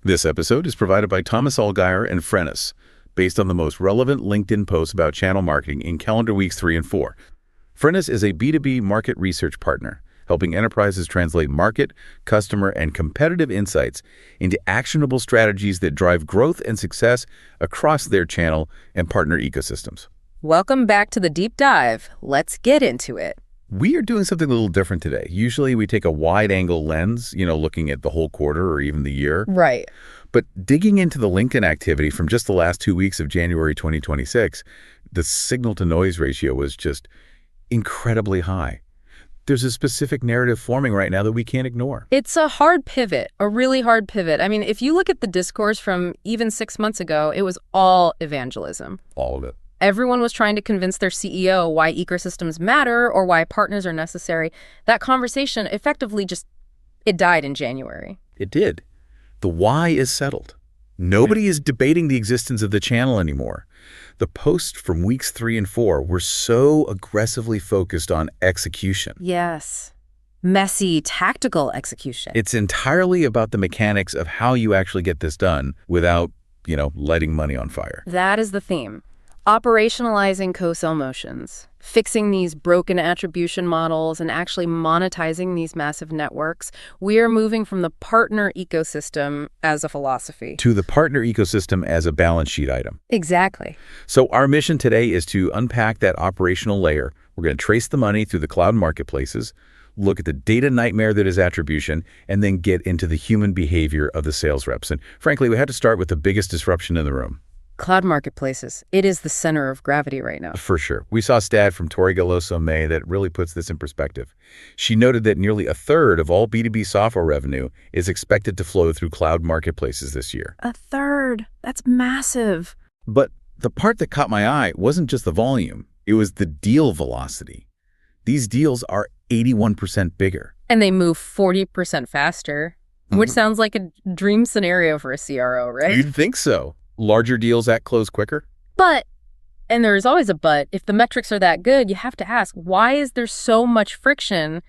This episode is provided by Thomas Allgaier and Frennis, based on the most relevant LinkedIn posts about channel marketing in calendar weeks 3 and 4. Frennis is a B2B market research partner, helping enterprises translate market, customer, and competitive insights into actionable strategies that drive growth and success across their channel and partner ecosystems. Welcome back to the deep dive. Let's get into it. We are doing something a little different today. Usually we take a wide-angle lens, looking at the whole quarter or even the year. Right. But digging into the LinkedIn activity from just the last 2 weeks of January 2026, the signal-to-noise ratio was just incredibly high. There's a specific narrative forming right now that we can't ignore. It's a hard pivot, a really hard pivot. I mean, if you look at the discourse from even 6 months ago, it was all evangelism. All of it. Everyone was trying to convince their CEO why ecosystems matter or why partners are necessary. That conversation effectively it died in January. It did. The why is settled. Nobody is debating the existence of the channel anymore. The posts from weeks 3 and 4 were so aggressively focused on execution. Yes. Messy, tactical execution. It's entirely about the mechanics of how you actually get this done without, lighting money on fire. That is the theme. Operationalizing co-sell motions, fixing these broken attribution models, and actually monetizing these massive networks. We are moving from the partner ecosystem as a philosophy to the partner ecosystem as a balance sheet item. Exactly. So our mission today is to unpack that operational layer. We're going to trace the money through the cloud marketplaces, look at the data nightmare that is attribution, and then get into the human behavior of the sales reps. And frankly, we had to start with the biggest disruption in the room. Cloud marketplaces. It is the center of gravity right now. For sure. We saw a stat from Tori Galoso May that really puts this in perspective. She noted that nearly a third of all B2B software revenue is expected to flow through cloud marketplaces this year. A third. That's massive. But the part that caught my eye wasn't just the volume. It was the deal velocity. These deals are 81% bigger. And they move 40% faster, which sounds like a dream scenario for a CRO, right? You'd think so. Larger deals at close quicker? But, and there's always a but, if the metrics are that good, you have to ask, why is there so much friction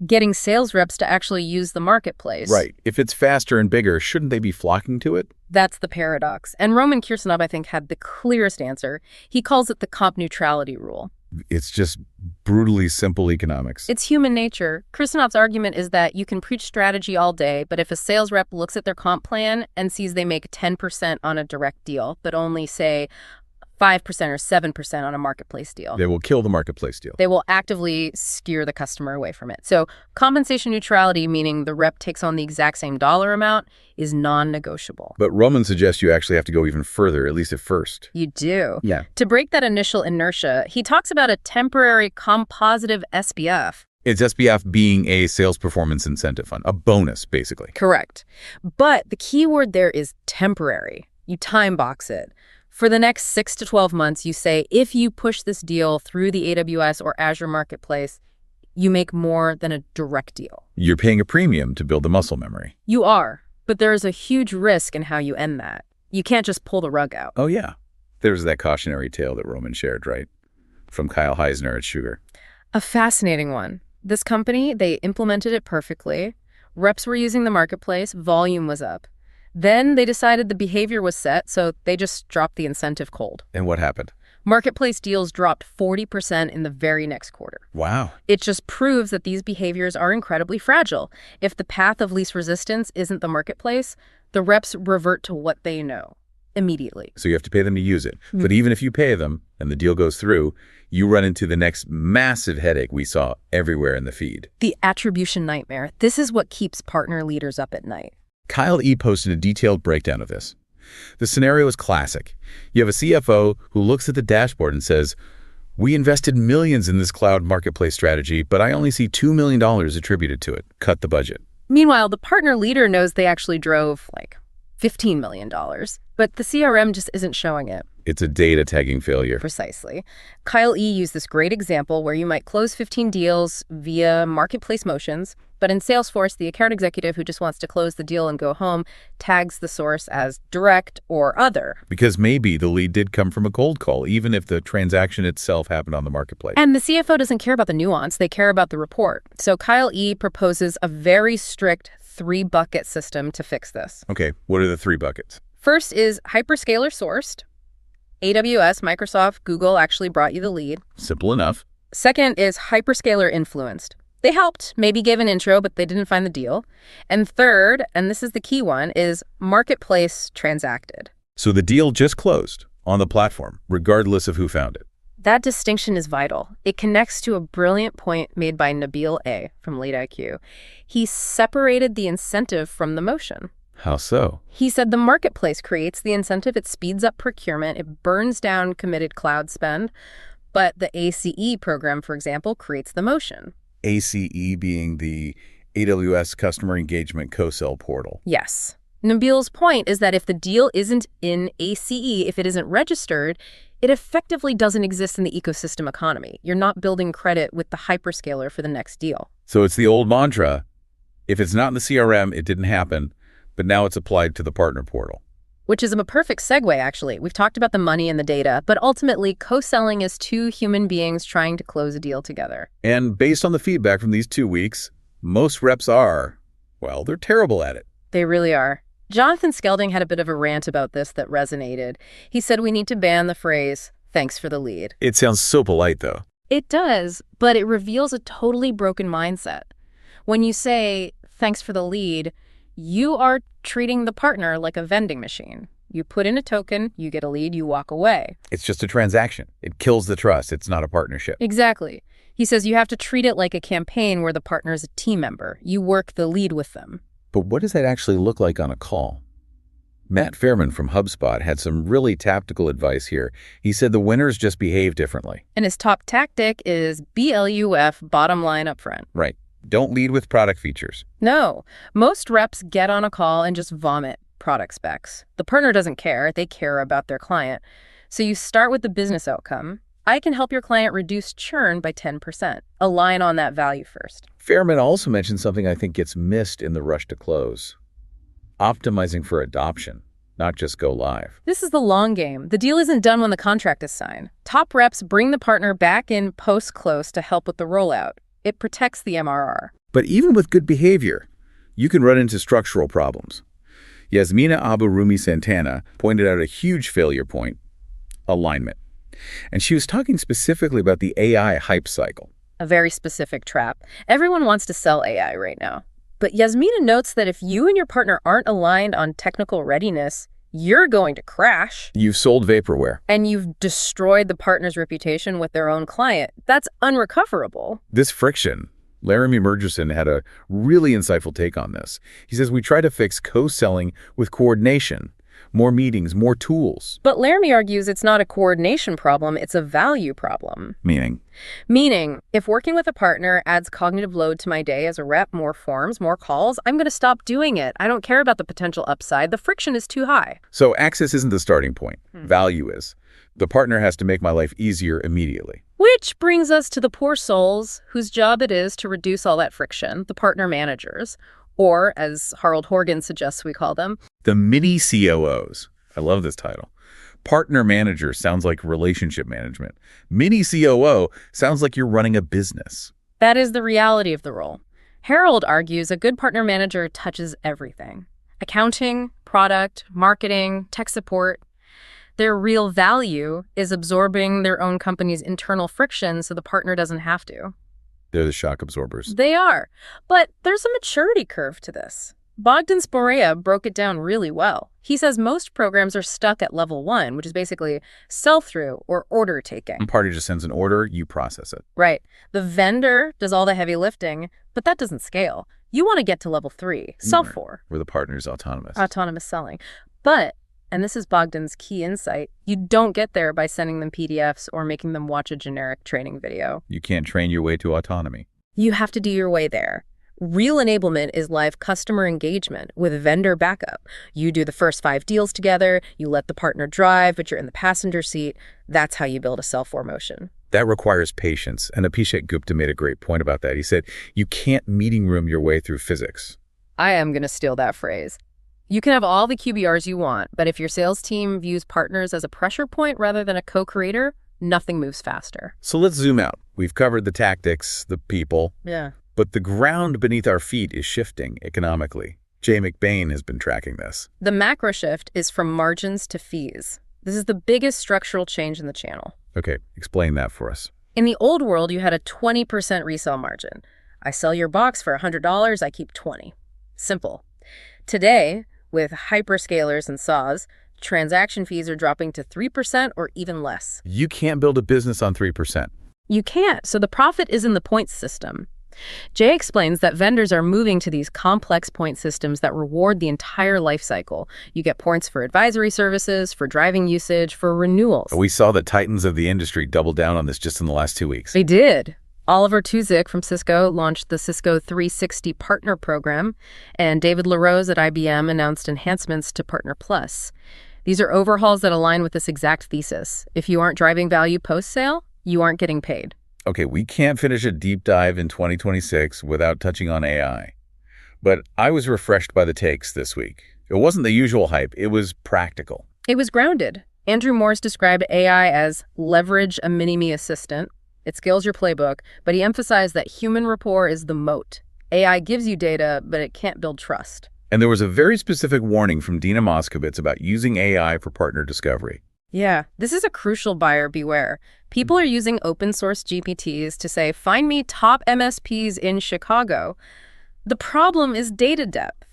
getting sales reps to actually use the marketplace? Right. If it's faster and bigger, shouldn't they be flocking to it? That's the paradox. And Roman Kirsanov, I think, had the clearest answer. He calls it the comp neutrality rule. It's just brutally simple economics. It's human nature. Kirsanov's argument is that you can preach strategy all day, but if a sales rep looks at their comp plan and sees they make 10% on a direct deal, but only, say, 5% or 7% on a marketplace deal, they will kill the marketplace deal. They will actively steer the customer away from it. So compensation neutrality, meaning the rep takes on the exact same dollar amount, is non-negotiable. But Roman suggests you actually have to go even further, at least at first. You do. Yeah. To break that initial inertia, he talks about a temporary compositive SPF. It's SPF being a sales performance incentive fund, a bonus, basically. Correct. But the key word there is temporary. You time box it. For the next 6 to 12 months, you say, if you push this deal through the AWS or Azure marketplace, you make more than a direct deal. You're paying a premium to build the muscle memory. You are, but there is a huge risk in how you end that. You can't just pull the rug out. Oh, yeah. There's that cautionary tale that Roman shared, right? From Kyle Heisner at Sugar. A fascinating one. This company, they implemented it perfectly. Reps were using the marketplace. Volume was up. Then they decided the behavior was set, so they just dropped the incentive cold. And what happened? Marketplace deals dropped 40% in the very next quarter. Wow. It just proves that these behaviors are incredibly fragile. If the path of least resistance isn't the marketplace, the reps revert to what they know immediately. So you have to pay them to use it. But even if you pay them and the deal goes through, you run into the next massive headache we saw everywhere in the feed. The attribution nightmare. This is what keeps partner leaders up at night. Kyle E. posted a detailed breakdown of this. The scenario is classic. You have a CFO who looks at the dashboard and says, we invested millions in this cloud marketplace strategy, but I only see $2 million attributed to it. Cut the budget. Meanwhile, the partner leader knows they actually drove like $15 million, but the CRM just isn't showing it. It's a data tagging failure. Precisely. Kyle E. used this great example where you might close 15 deals via marketplace motions, but in Salesforce, the account executive who just wants to close the deal and go home tags the source as direct or other. Because maybe the lead did come from a cold call, even if the transaction itself happened on the marketplace. And the CFO doesn't care about the nuance. They care about the report. So Kyle E. proposes a very strict 3-bucket system to fix this. Okay, what are the 3 buckets? First is hyperscaler sourced. AWS, Microsoft, Google actually brought you the lead. Simple enough. Second is hyperscaler influenced. They helped, maybe gave an intro, but they didn't find the deal. And third, and this is the key one, is marketplace transacted. So the deal just closed on the platform, regardless of who found it. That distinction is vital. It connects to a brilliant point made by Nabil A. from Late IQ. He separated the incentive from the motion. How so? He said the marketplace creates the incentive, it speeds up procurement, it burns down committed cloud spend, but the ACE program, for example, creates the motion. ACE being the AWS Customer Engagement Co-sell portal. Yes. Nabil's point is that if the deal isn't in ACE, if it isn't registered, it effectively doesn't exist in the ecosystem economy. You're not building credit with the hyperscaler for the next deal. So it's the old mantra, if it's not in the CRM, it didn't happen, but now it's applied to the partner portal. Which is a perfect segue, actually. We've talked about the money and the data, but ultimately, co-selling is 2 human beings trying to close a deal together. And based on the feedback from these 2 weeks, most reps are, well, they're terrible at it. They really are. Jonathan Skelding had a bit of a rant about this that resonated. He said we need to ban the phrase, "thanks for the lead." It sounds so polite, though. It does, but it reveals a totally broken mindset. When you say, "thanks for the lead," you are treating the partner like a vending machine. You put in a token, you get a lead, you walk away. It's just a transaction. It kills the trust. It's not a partnership. Exactly. He says you have to treat it like a campaign where the partner is a team member. You work the lead with them. But what does that actually look like on a call? Matt Fairman from HubSpot had some really tactical advice here. He said the winners just behave differently. And his top tactic is BLUF, bottom line up front. Right. Don't lead with product features. No. Most reps get on a call and just vomit product specs. The partner doesn't care. They care about their client. So you start with the business outcome. I can help your client reduce churn by 10%. Align on that value first. Fairman also mentioned something I think gets missed in the rush to close. Optimizing for adoption, not just go live. This is the long game. The deal isn't done when the contract is signed. Top reps bring the partner back in post-close to help with the rollout. It protects the MRR. But even with good behavior, you can run into structural problems. Yasmina Abu-Rumi Santana pointed out a huge failure point, alignment. And she was talking specifically about the AI hype cycle. A very specific trap. Everyone wants to sell AI right now. But Yasmina notes that if you and your partner aren't aligned on technical readiness, you're going to crash. You've sold vaporware. And you've destroyed the partner's reputation with their own client. That's unrecoverable. This friction, Laramie Murgerson had a really insightful take on this. He says we try to fix co-selling with coordination, more meetings, more tools. But Laramie argues it's not a coordination problem, it's a value problem. Meaning? Meaning, if working with a partner adds cognitive load to my day as a rep, more forms, more calls, I'm going to stop doing it. I don't care about the potential upside. The friction is too high. So access isn't the starting point. Value is. The partner has to make my life easier immediately. Which brings us to the poor souls whose job it is to reduce all that friction, the partner managers. Or, as Harold Horgan suggests we call them, the mini COOs. I love this title. Partner manager sounds like relationship management. Mini COO sounds like you're running a business. That is the reality of the role. Harold argues a good partner manager touches everything. Accounting, product, marketing, tech support. Their real value is absorbing their own company's internal friction so the partner doesn't have to. They're the shock absorbers. They are. But there's a maturity curve to this. Bogdan Sporea broke it down really well. He says most programs are stuck at level 1, which is basically sell-through or order taking. One party just sends an order, you process it. Right. The vendor does all the heavy lifting, but that doesn't scale. You want to get to level 3, sell for. Where the partner's autonomous. Autonomous selling. But, and this is Bogdan's key insight, you don't get there by sending them PDFs or making them watch a generic training video. You can't train your way to autonomy. You have to do your way there. Real enablement is live customer engagement with vendor backup. You do the first 5 deals together, you let the partner drive, but you're in the passenger seat. That's how you build a sell-for motion. That requires patience, and Abhishek Gupta made a great point about that. He said, you can't meeting room your way through physics. I am going to steal that phrase. You can have all the QBRs you want, but if your sales team views partners as a pressure point rather than a co-creator, nothing moves faster. So let's zoom out. We've covered the tactics, the people. Yeah. But the ground beneath our feet is shifting economically. Jay McBain has been tracking this. The macro shift is from margins to fees. This is the biggest structural change in the channel. Okay, explain that for us. In the old world, you had a 20% resale margin. I sell your box for $100, I keep 20. Simple. Today, with hyperscalers and SaaS, transaction fees are dropping to 3% or even less. You can't build a business on 3%. You can't, so the profit is in the points system. Jay explains that vendors are moving to these complex point systems that reward the entire life cycle. You get points for advisory services, for driving usage, for renewals. We saw the titans of the industry double down on this just in the last 2 weeks. They did. Oliver Tuzik from Cisco launched the Cisco 360 Partner Program, and David LaRose at IBM announced enhancements to Partner Plus. These are overhauls that align with this exact thesis. If you aren't driving value post-sale, you aren't getting paid. Okay, we can't finish a deep dive in 2026 without touching on AI. But I was refreshed by the takes this week. It wasn't the usual hype, it was practical. It was grounded. Andrew Morse described AI as leverage a mini-me assistant. It scales your playbook, but he emphasized that human rapport is the moat. AI gives you data, but it can't build trust. And there was a very specific warning from Dina Moskovitz about using AI for partner discovery. Yeah, this is a crucial buyer beware. People are using open source GPTs to say, find me top MSPs in Chicago. The problem is data depth.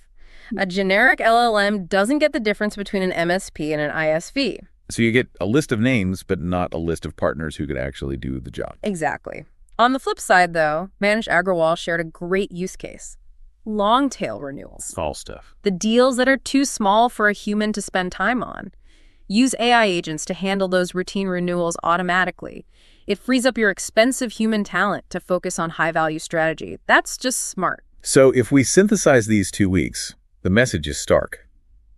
A generic LLM doesn't get the difference between an MSP and an ISV. So you get a list of names, but not a list of partners who could actually do the job. Exactly. On the flip side, though, Manish Agrawal shared a great use case. Long tail renewals. All stuff. The deals that are too small for a human to spend time on. Use AI agents to handle those routine renewals automatically. It frees up your expensive human talent to focus on high-value strategy. That's just smart. So if we synthesize these 2 weeks, the message is stark.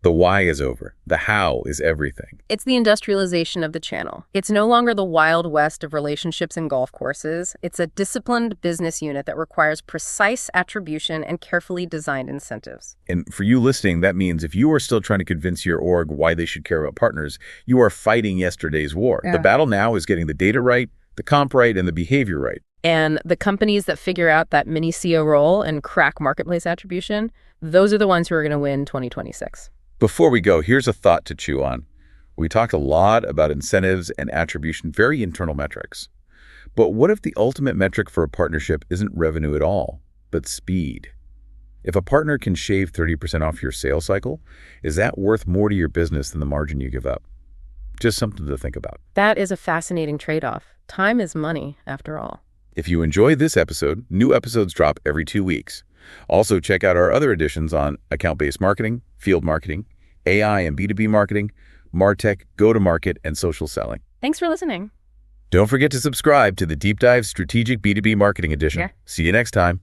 The why is over. The how is everything. It's the industrialization of the channel. It's no longer the Wild West of relationships and golf courses. It's a disciplined business unit that requires precise attribution and carefully designed incentives. And for you listening, that means if you are still trying to convince your org why they should care about partners, you are fighting yesterday's war. Yeah. The battle now is getting the data right, the comp right, and the behavior right. And the companies that figure out that mini CO role and crack marketplace attribution, those are the ones who are going to win 2026. Before we go, here's a thought to chew on. We talked a lot about incentives and attribution, very internal metrics. But what if the ultimate metric for a partnership isn't revenue at all, but speed? If a partner can shave 30% off your sales cycle, is that worth more to your business than the margin you give up? Just something to think about. That is a fascinating trade-off. Time is money, after all. If you enjoyed this episode, new episodes drop every 2 weeks. Also, check out our other editions on account-based marketing, field marketing, AI and B2B marketing, MarTech, go-to-market, and social selling. Thanks for listening. Don't forget to subscribe to the Deep Dive Strategic B2B Marketing Edition. Yeah. See you next time.